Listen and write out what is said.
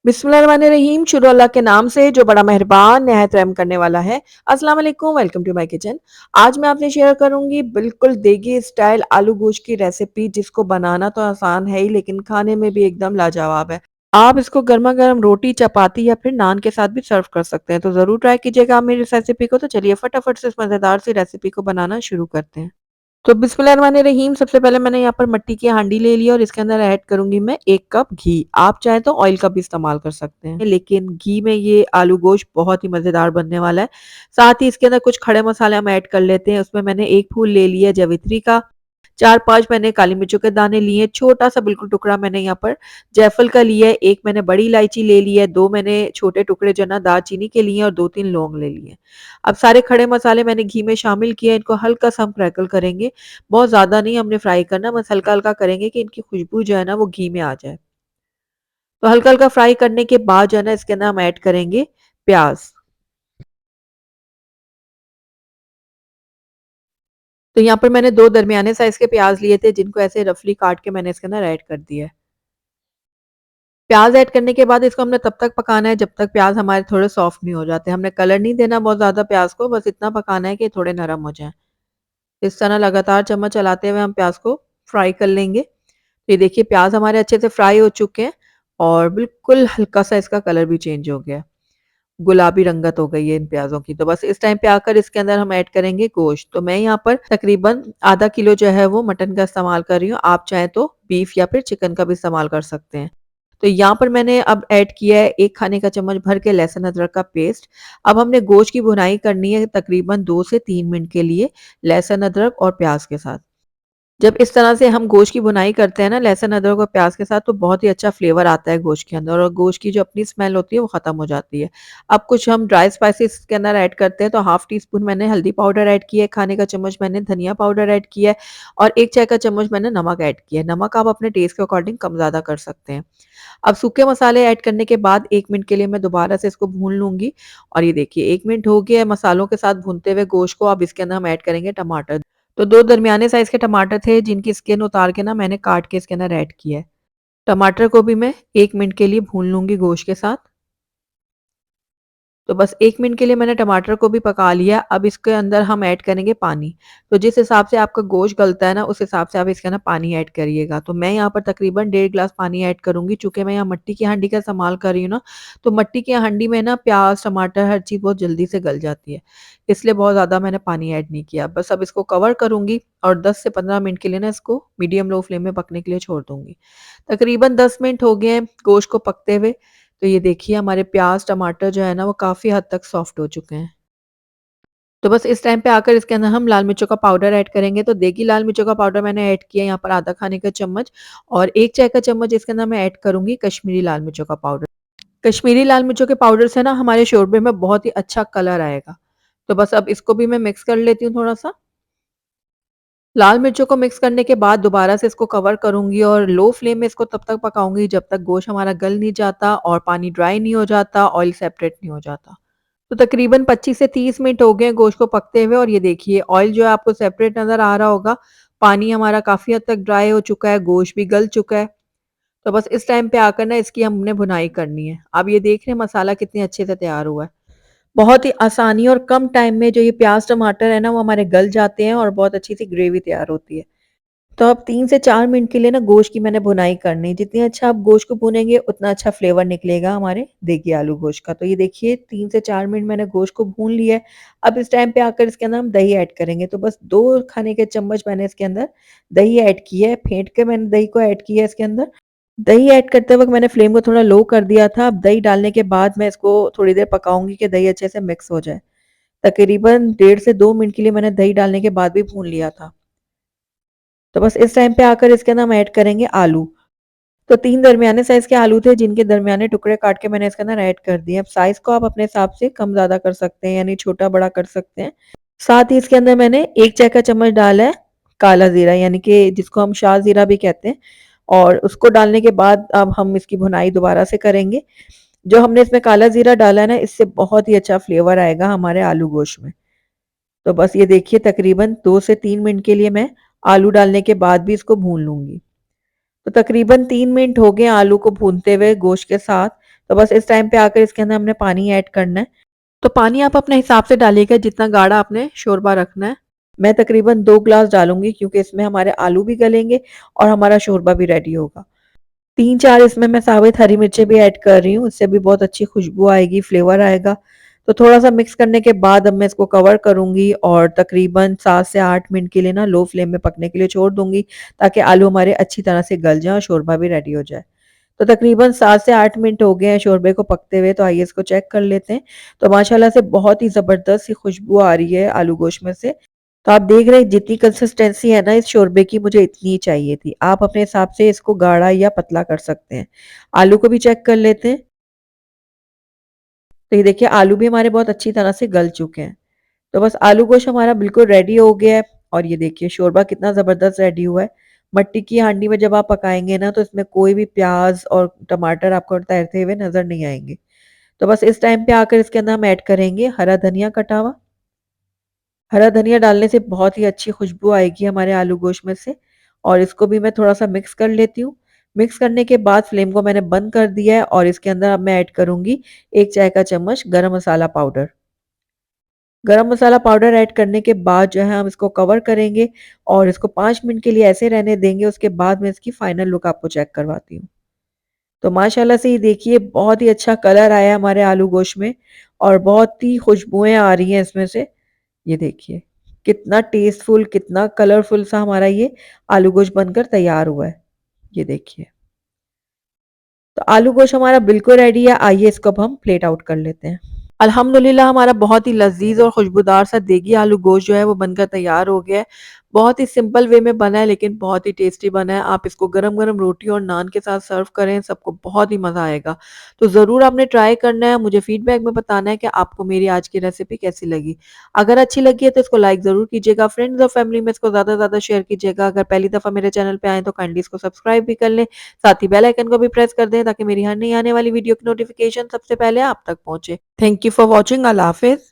बिस्मिल्लाहिर्रहमानिर्रहीम। शुरू अल्लाह के नाम से जो बड़ा मेहरबान नहायत रहम करने वाला है। अस्सलाम वालेकुम, वेलकम टू माय किचन। आज मैं आपसे शेयर करूंगी बिल्कुल देगी स्टाइल आलू गोश्त की रेसिपी, जिसको बनाना तो आसान है ही लेकिन खाने में भी एकदम लाजवाब है। आप इसको गर्मा गर्म रोटी, चपाती या फिर नान के साथ भी सर्व कर सकते हैं। तो ज़रूर ट्राई कीजिएगा आप मेरी इस रेसिपी को। तो चलिए फटाफट से इस मज़ेदार सी रेसिपी को बनाना शुरू करते हैं। तो बिस्मिल्लाहिर्रहमानिर्रहीम, सबसे पहले मैंने यहाँ पर मिट्टी की हांडी ले ली और इसके अंदर ऐड करूँगी मैं 1 कप घी। आप चाहें तो ऑयल का भी इस्तेमाल कर सकते हैं, लेकिन घी में ये आलू गोश्त बहुत ही मज़ेदार बनने वाला है। साथ ही इसके अंदर कुछ खड़े मसाले हम ऐड कर लेते हैं। उसमें मैंने 1 फूल ले लिया है जावित्री का, 4-5 मैंने काली मिर्चों के दाने लिए, छोटा-सा बिल्कुल टुकड़ा मैंने यहाँ पर जायफल का लिया है, 1 मैंने बड़ी इलायची ले ली है, 2 मैंने छोटे टुकड़े जो है ना दालचीनी के लिए हैं और 2-3 लौंग ले लिए हैं। अब सारे खड़े मसाले मैंने घी में शामिल किए हैं, इनको हल्का-सा हम क्रैकल करेंगे, बहुत ज़्यादा नहीं हमने फ्राई करना, बस हल्का-हल्का करेंगे कि इनकी खुशबू जो है ना वो घी में आ जाए। तो हल्का-हल्का फ्राई करने के बाद जो है ना इसके अंदर हम ऐड करेंगे प्याज़। तो यहाँ पर मैंने 2 दरमियाने साइज़ के प्याज़ लिए थे, जिनको ऐसे रफली काट के मैंने इसके अंदर ऐड कर दिया है। प्याज़ ऐड करने के बाद इसको हमने तब तक पकाना है जब तक प्याज़ हमारे थोड़े सॉफ्ट नहीं हो जाते। हमने कलर नहीं देना बहुत ज़्यादा प्याज़ को, बस इतना पकाना है कि थोड़े नरम हो जाएँ। इस तरह लगातार चम्मच चलाते हुए हम प्याज़ को फ्राई कर लेंगे। ये देखिए प्याज़ हमारे अच्छे से फ्राई हो चुके हैं और बिल्कुल हल्का-सा इसका कलर भी चेंज हो गया है। गुलाबी रंगत हो गई है इन प्याज़ों की। तो बस इस टाइम पे आकर इसके अंदर हम ऐड करेंगे गोश्त। तो मैं यहाँ पर तकरीबन आधा किलो जो है वो मटन का इस्तेमाल कर रही हूँ। आप चाहें तो बीफ या फिर चिकन का भी इस्तेमाल कर सकते हैं। तो यहाँ पर मैंने अब ऐड किया है 1 खाने का चम्मच भर के लहसुन अदरक का पेस्ट। अब हमने गोश्त की भुनाई करनी है तकरीबन 2 से 3 मिनट के लिए लहसुन अदरक और प्याज़ के साथ। जब इस तरह से हम गोश्त की भुनाई करते हैं ना लहसुन, अदरक और प्याज़ के साथ, तो बहुत ही अच्छा फ्लेवर आता है गोश्त के अंदर और गोश्त की जो अपनी स्मेल होती है वो ख़त्म हो जाती है। अब कुछ हम ड्राई स्पाइसेस के अंदर ऐड करते हैं। तो हाफ़ टी स्पून मैंने हल्दी पाउडर ऐड किया है, खाने का चम्मच मैंने धनिया पाउडर ऐड किया है और 1 चाय का चम्मच मैंने नमक ऐड किया है। नमक आप अपने टेस्ट के अकॉर्डिंग कम-ज़्यादा कर सकते हैं। अब सूखे मसाले ऐड करने के बाद 1 मिनट के लिए मैं दोबारा से इसको भून लूँगी और ये देखिए 1 मिनट हो गया है मसालों के साथ भूनते हुए गोश्त को। अब इसके अंदर हम ऐड करेंगे टमाटर। तो 2 दरमियाने साइज़ के टमाटर थे, जिनकी स्किन उतार के ना मैंने काट के इसके अंदर ऐड किया है। टमाटर को भी मैं 1 मिनट के लिए भून लूँगी गोश्त के साथ। तो बस 1 मिनट के लिए मैंने टमाटर को भी पका लिया। अब इसके अंदर हम ऐड करेंगे पानी। तो जिस हिसाब से आपका गोश्त गलता है ना, उस हिसाब से आप इसके अंदर पानी ऐड करिएगा। तो मैं यहाँ पर तकरीबन 1.5 ग्लास पानी ऐड करूँगी। चूँकि मैं यहाँ मिट्टी की हांडी का इस्तेमाल कर रही हूँ ना, तो मिट्टी की हांडी में ना प्याज़, टमाटर हर चीज़ बहुत जल्दी से गल जाती है। इसलिए बहुत ज़्यादा मैंने पानी ऐड नहीं किया। बस अब इसको कवर करूँगी और 10 से 15 मिनट के लिए ना इसको मीडियम लो फ्लेम में पकने के लिए छोड़ दूँगी। तकरीबन 10 मिनट हो गए हैं गोश्त को पकते हुए। तो ये देखिए हमारे प्याज़, टमाटर जो है ना वो काफ़ी हद तक सॉफ्ट हो चुके हैं। तो बस इस टाइम पे आकर इसके अंदर हम लाल मिर्चों का पाउडर ऐड करेंगे। तो देगी लाल मिर्चों का पाउडर मैंने ऐड किया यहाँ पर आधा खाने का चम्मच और 1 चाय का चम्मच इसके अंदर मैं ऐड करूँगी कश्मीरी लाल मिर्चों का पाउडर। कश्मीरी लाल मिर्चों के पाउडर से ना हमारे शोरबे में बहुत ही अच्छा कलर आएगा। तो बस अब इसको भी मैं मिक्स कर लेती हूँ थोड़ा-सा। लाल मिर्चों को मिक्स करने के बाद दोबारा से इसको कवर करूँगी और लो फ्लेम में इसको तब तक पकाऊँगी जब तक गोश्त हमारा गल नहीं जाता और पानी ड्राई नहीं हो जाता, ऑयल सेपरेट नहीं हो जाता। तो तकरीबन 25 से 30 मिनट हो गए हैं गोश्त को पकते हुए और ये देखिए ऑयल जो है आपको सेपरेट नज़र आ रहा होगा। पानी हमारा काफ़ी हद तक ड्राई हो चुका है, गोश्त भी गल चुका है। तो बस इस टाइम पे आकर ना इसकी हमने भुनाई करनी है। आप ये देख रहे हैं मसाला कितने अच्छे से तैयार हुआ है। बहुत ही आसानी और कम टाइम में जो ये प्याज़, टमाटर है ना वो हमारे गल जाते हैं और बहुत अच्छी सी ग्रेवी तैयार होती है। तो अब 3 से 4 मिनट के लिए ना गोश्त की मैंने भुनाई करनी है। जितनी अच्छा आप गोश्त को भूनेंगे उतना अच्छा फ्लेवर निकलेगा हमारे देगी आलू गोश्त का। तो ये देखिए 3 से 4 मिनट मैंने गोश्त को भून लिया है। अब इस टाइम पे आकर इसके अंदर हम दही ऐड करेंगे। तो बस 2 खाने के चम्मच मैंने इसके अंदर दही ऐड की है। फेंट के मैंने दही को ऐड किया है इसके अंदर। दही ऐड करते वक़्त मैंने फ्लेम को थोड़ा लो कर दिया था। अब दही डालने के बाद मैं इसको थोड़ी देर पकाऊँगी कि दही अच्छे से मिक्स हो जाए। तकरीबन 1.5 से 2 मिनट के लिए मैंने दही डालने के बाद भी भून लिया था। तो बस इस टाइम पे आकर इसके अंदर हम ऐड करेंगे आलू। तो 3 दरमियाने साइज़ के आलू थे, जिनके दरमियाने टुकड़े काट के मैंने इसके अंदर ऐड कर दिए। अब साइज़ को आप अपने हिसाब से कम-ज़्यादा कर सकते हैं, यानी छोटा-बड़ा कर सकते हैं। साथ ही इसके अंदर मैंने 1 चाय का चम्मच डाला है काला ज़ीरा, यानी कि जिसको हम शाह ज़ीरा भी कहते हैं और उसको डालने के बाद अब हम इसकी भुनाई दोबारा से करेंगे। जो हमने इसमें काला ज़ीरा डाला है ना, इससे बहुत ही अच्छा फ्लेवर आएगा हमारे आलू गोश्त में। तो बस ये देखिए तकरीबन 2 से 3 मिनट के लिए मैं आलू डालने के बाद भी इसको भून लूँगी। तो तकरीबन 3 मिनट हो गए आलू को भूनते हुए गोश्त के साथ। तो बस इस टाइम पे आकर इसके अंदर हमने पानी ऐड करना है। तो पानी आप अपने हिसाब से डालिएगा जितना गाढ़ा आपने शोरबा रखना है। मैं तकरीबन 2 ग्लास डालूँगी क्योंकि इसमें हमारे आलू भी गलेंगे और हमारा शोरबा भी रेडी होगा। 3-4 इसमें मैं साबित हरी मिर्चें भी ऐड कर रही हूँ, इससे भी बहुत अच्छी खुशबू आएगी, फ्लेवर आएगा। तो थोड़ा-सा मिक्स करने के बाद अब मैं इसको कवर करूँगी और तकरीबन 7 से 8 मिनट के लिए ना लो फ्लेम में पकने के लिए छोड़ दूँगी, ताकि आलू हमारे अच्छी तरह से गल जाएँ और शोरबा भी रेडी हो जाए। तो तकरीबन 7 से 8 मिनट हो गए हैं शोरबे को पकते हुए, तो आइए इसको चेक कर लेते हैं। तो माशाल्लाह से बहुत ही ज़बरदस्त सी खुशबू आ रही है आलू गोश्त में से। तो आप देख रहे हैं जितनी कंसिस्टेंसी है ना इस शोरबे की मुझे इतनी ही चाहिए थी। आप अपने हिसाब से इसको गाढ़ा या पतला कर सकते हैं। आलू को भी चेक कर लेते हैं। तो ये देखिए आलू भी हमारे बहुत अच्छी तरह से गल चुके हैं। तो बस आलू गोश्त हमारा बिल्कुल रेडी हो गया है और ये देखिए शोरबा कितना ज़बरदस्त रेडी हुआ है। मट्टी की हांडी में जब आप पकाएँगे ना तो इसमें कोई भी प्याज़ और टमाटर आपको तैरते हुए नज़र नहीं आएँगे। तो बस इस टाइम पे आकर इसके अंदर हम ऐड करेंगे हरा धनिया कटा हुआ। हरा धनिया डालने से बहुत ही अच्छी खुशबू आएगी हमारे आलू गोश्त में से और इसको भी मैं थोड़ा-सा मिक्स कर लेती हूँ। मिक्स करने के बाद फ्लेम को मैंने बंद कर दिया है और इसके अंदर अब मैं ऐड करूँगी 1 चाय का चम्मच गरम मसाला पाउडर। गरम मसाला पाउडर ऐड करने के बाद जो है हम इसको कवर करेंगे और इसको 5 मिनट के लिए ऐसे रहने देंगे, उसके बाद मैं इसकी फाइनल लुक आपको चेक करवाती हूँ। तो माशाल्लाह से ये देखिए बहुत ही अच्छा कलर आया है हमारे आलू गोश्त में और बहुत ही खुशबुएँ आ रही हैं इसमें से। ये देखिए, कितना टेस्टफुल, कितना कलरफुल सा हमारा ये आलू गोश्त बनकर तैयार हुआ है। ये देखिए। तो आलू गोश्त हमारा बिल्कुल रेडी है, आइए इसको अब हम प्लेट आउट कर लेते हैं। अल्हम्दुलिल्लाह हमारा बहुत ही लज़ीज़ और खुशबूदार सा देगी आलू गोश्त जो है वो बनकर तैयार हो गया है। बहुत ही सिंपल वे में बना है लेकिन बहुत ही टेस्टी बना है। आप इसको गरम-गरम रोटी और नान के साथ सर्व करें, सबको बहुत ही मज़ा आएगा। तो ज़रूर आपने ट्राई करना है, मुझे फीडबैक में बताना है कि आपको मेरी आज की रेसिपी कैसी लगी। अगर अच्छी लगी है तो इसको लाइक ज़रूर कीजिएगा, फ्रेंड्स और फैमिली में इसको ज़्यादा से ज़्यादा शेयर कीजिएगा। अगर पहली दफ़ा मेरे चैनल पे आएँ तो काइंडली इसको सब्सक्राइब भी कर लें, साथ ही बेल आइकन को भी प्रेस कर दें ताकि मेरी हर नई आने वाली वीडियो की नोटिफिकेशन सबसे पहले आप तक पहुँचे। Thank you for watching. अल्लाह हाफ़िज़।